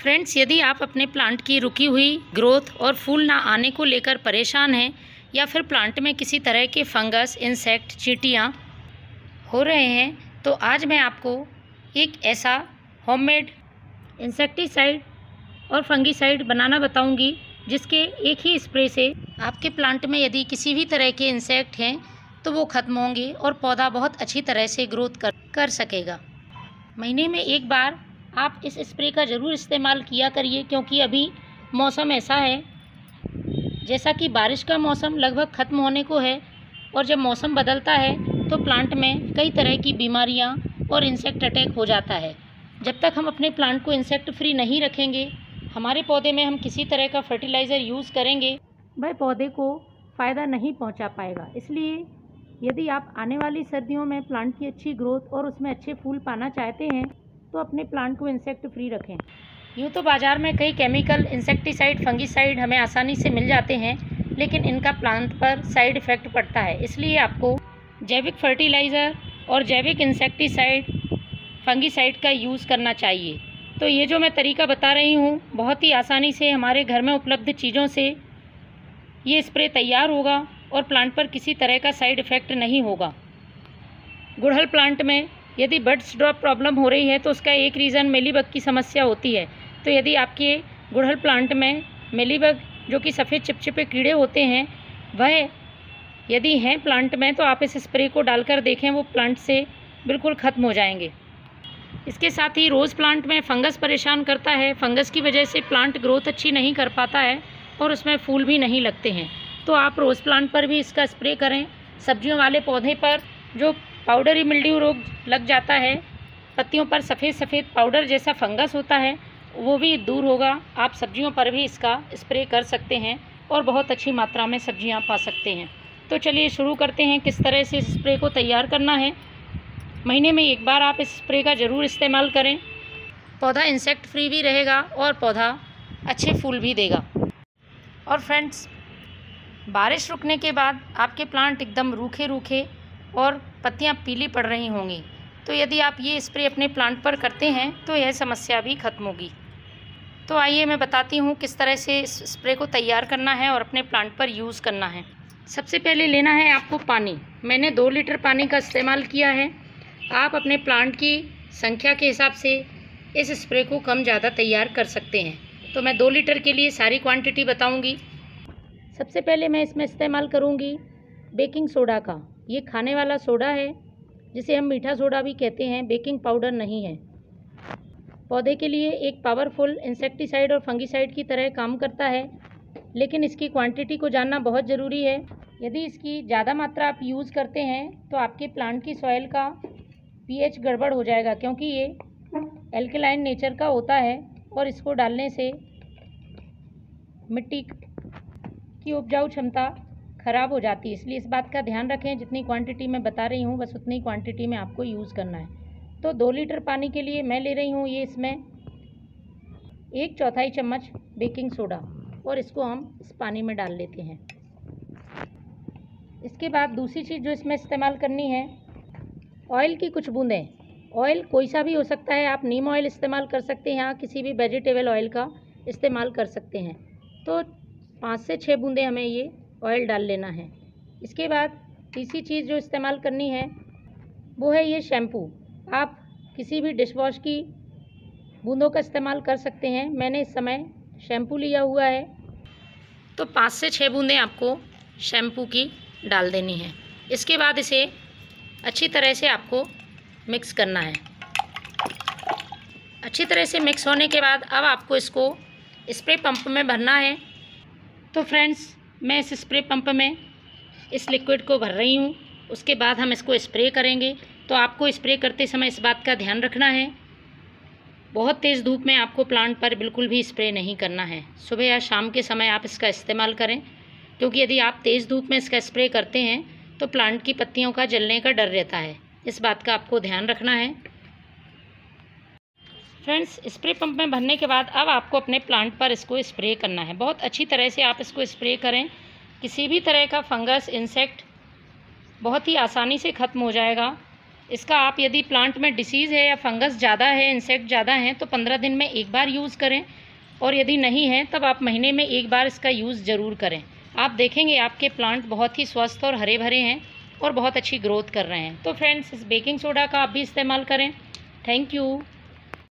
Friends, यदि आप अपने प्लांट की रुकी हुई ग्रोथ और फूल ना आने को लेकर परेशान हैं या फिर प्लांट में किसी तरह के फंगस, इंसेक्ट, चींटियाँ हो रहे हैं, तो आज मैं आपको एक ऐसा होममेड इंसेक्टिसाइड और फंगिसाइड बनाना बताऊंगी जिसके एक ही स्प्रे से आपके प्लांट में यदि किसी भी तरह के इंसेक्ट हैं तो वो ख़त्म होंगे और पौधा बहुत अच्छी तरह से ग्रोथ कर सकेगा। महीने में एक बार आप इस स्प्रे का ज़रूर इस्तेमाल किया करिए, क्योंकि अभी मौसम ऐसा है जैसा कि बारिश का मौसम लगभग ख़त्म होने को है और जब मौसम बदलता है तो प्लांट में कई तरह की बीमारियां और इंसेक्ट अटैक हो जाता है। जब तक हम अपने प्लांट को इंसेक्ट फ्री नहीं रखेंगे, हमारे पौधे में हम किसी तरह का फर्टिलाइज़र यूज़ करेंगे, वह पौधे को फ़ायदा नहीं पहुंचा पाएगा। इसलिए यदि आप आने वाली सर्दियों में प्लांट की अच्छी ग्रोथ और उसमें अच्छे फूल पाना चाहते हैं तो अपने प्लांट को इंसेक्ट फ्री रखें। यूँ तो बाज़ार में कई केमिकल इंसेक्टिसाइड, फंगिसाइड हमें आसानी से मिल जाते हैं, लेकिन इनका प्लांट पर साइड इफ़ेक्ट पड़ता है। इसलिए आपको जैविक फर्टिलाइज़र और जैविक इंसेक्टिसाइड, फंगिसाइड का यूज़ करना चाहिए। तो ये जो मैं तरीका बता रही हूँ, बहुत ही आसानी से हमारे घर में उपलब्ध चीज़ों से ये स्प्रे तैयार होगा और प्लांट पर किसी तरह का साइड इफ़ेक्ट नहीं होगा। गुड़हल प्लांट में यदि बड्स ड्रॉप प्रॉब्लम हो रही है तो उसका एक रीज़न मेलीबग की समस्या होती है। तो यदि आपके गुड़हल प्लांट में मेलीबग, जो कि सफ़ेद चिपचिपे कीड़े होते हैं, वह यदि हैं प्लांट में, तो आप इस स्प्रे को डालकर देखें, वो प्लांट से बिल्कुल ख़त्म हो जाएंगे। इसके साथ ही रोज़ प्लांट में फंगस परेशान करता है। फंगस की वजह से प्लांट ग्रोथ अच्छी नहीं कर पाता है और उसमें फूल भी नहीं लगते हैं। तो आप रोज़ प्लांट पर भी इसका स्प्रे करें। सब्जियों वाले पौधे पर जो पाउडरी मिल्ड्यू रोग लग जाता है, पत्तियों पर सफ़ेद सफ़ेद पाउडर जैसा फंगस होता है, वो भी दूर होगा। आप सब्जियों पर भी इसका स्प्रे कर सकते हैं और बहुत अच्छी मात्रा में सब्जियां पा सकते हैं। तो चलिए शुरू करते हैं किस तरह से इस स्प्रे को तैयार करना है। महीने में एक बार आप इस स्प्रे का ज़रूर इस्तेमाल करें। पौधा इंसेक्ट फ्री भी रहेगा और पौधा अच्छे फूल भी देगा। और फ्रेंड्स, बारिश रुकने के बाद आपके प्लांट एकदम रूखे रूखे और पत्तियां पीली पड़ रही होंगी, तो यदि आप ये स्प्रे अपने प्लांट पर करते हैं तो यह समस्या भी ख़त्म होगी। तो आइए मैं बताती हूँ किस तरह से इस स्प्रे को तैयार करना है और अपने प्लांट पर यूज़ करना है। सबसे पहले लेना है आपको पानी। मैंने 2 लीटर पानी का इस्तेमाल किया है। आप अपने प्लांट की संख्या के हिसाब से इस स्प्रे को कम ज़्यादा तैयार कर सकते हैं। तो मैं 2 लीटर के लिए सारी क्वांटिटी बताऊँगी। सबसे पहले मैं इसमें इस्तेमाल करूँगी बेकिंग सोडा का। ये खाने वाला सोडा है जिसे हम मीठा सोडा भी कहते हैं, बेकिंग पाउडर नहीं है। पौधे के लिए एक पावरफुल इंसेक्टिसाइड और फंगिसाइड की तरह काम करता है, लेकिन इसकी क्वांटिटी को जानना बहुत ज़रूरी है। यदि इसकी ज़्यादा मात्रा आप यूज़ करते हैं तो आपके प्लांट की सॉइल का पीएच गड़बड़ हो जाएगा, क्योंकि ये एल्कलाइन नेचर का होता है और इसको डालने से मिट्टी की उपजाऊ क्षमता ख़राब हो जाती है। इसलिए इस बात का ध्यान रखें, जितनी क्वांटिटी मैं बता रही हूँ बस उतनी क्वांटिटी में आपको यूज़ करना है। तो 2 लीटर पानी के लिए मैं ले रही हूँ ये इसमें 1/4 चम्मच बेकिंग सोडा, और इसको हम इस पानी में डाल लेते हैं। इसके बाद दूसरी चीज़ जो इसमें इस्तेमाल करनी है, ऑयल की कुछ बूंदें। ऑयल कोई सा भी हो सकता है, आप नीम ऑयल इस्तेमाल कर सकते हैं या किसी भी वेजिटेबल ऑयल का इस्तेमाल कर सकते हैं। तो 5 से 6 बूंदें हमें ये ऑयल डाल लेना है। इसके बाद तीसरी चीज़ जो इस्तेमाल करनी है वो है ये शैम्पू। आप किसी भी डिश वॉश की बूंदों का इस्तेमाल कर सकते हैं। मैंने इस समय शैम्पू लिया हुआ है, तो 5 से 6 बूंदें आपको शैम्पू की डाल देनी है। इसके बाद इसे अच्छी तरह से आपको मिक्स करना है। अच्छी तरह से मिक्स होने के बाद अब आपको इसको स्प्रे पंप में भरना है। तो फ्रेंड्स, मैं इस स्प्रे पंप में इस लिक्विड को भर रही हूँ। उसके बाद हम इसको स्प्रे करेंगे। तो आपको स्प्रे करते समय इस बात का ध्यान रखना है, बहुत तेज़ धूप में आपको प्लांट पर बिल्कुल भी स्प्रे नहीं करना है। सुबह या शाम के समय आप इसका इस्तेमाल करें, क्योंकि यदि आप तेज़ धूप में इसका स्प्रे करते हैं तो प्लांट की पत्तियों का जलने का डर रहता है। इस बात का आपको ध्यान रखना है। फ्रेंड्स, स्प्रे पंप में भरने के बाद अब आपको अपने प्लांट पर इसको स्प्रे करना है। बहुत अच्छी तरह से आप इसको स्प्रे करें। किसी भी तरह का फंगस, इंसेक्ट बहुत ही आसानी से ख़त्म हो जाएगा इसका आप यदि प्लांट में डिसीज़ है या फंगस ज़्यादा है, इंसेक्ट ज़्यादा हैं, तो 15 दिन में एक बार यूज़ करें, और यदि नहीं है तब आप महीने में एक बार इसका यूज़ ज़रूर करें। आप देखेंगे आपके प्लांट बहुत ही स्वस्थ और हरे भरे हैं और बहुत अच्छी ग्रोथ कर रहे हैं। तो फ्रेंड्स, इस बेकिंग सोडा का आप भी इस्तेमाल करें। Thank you.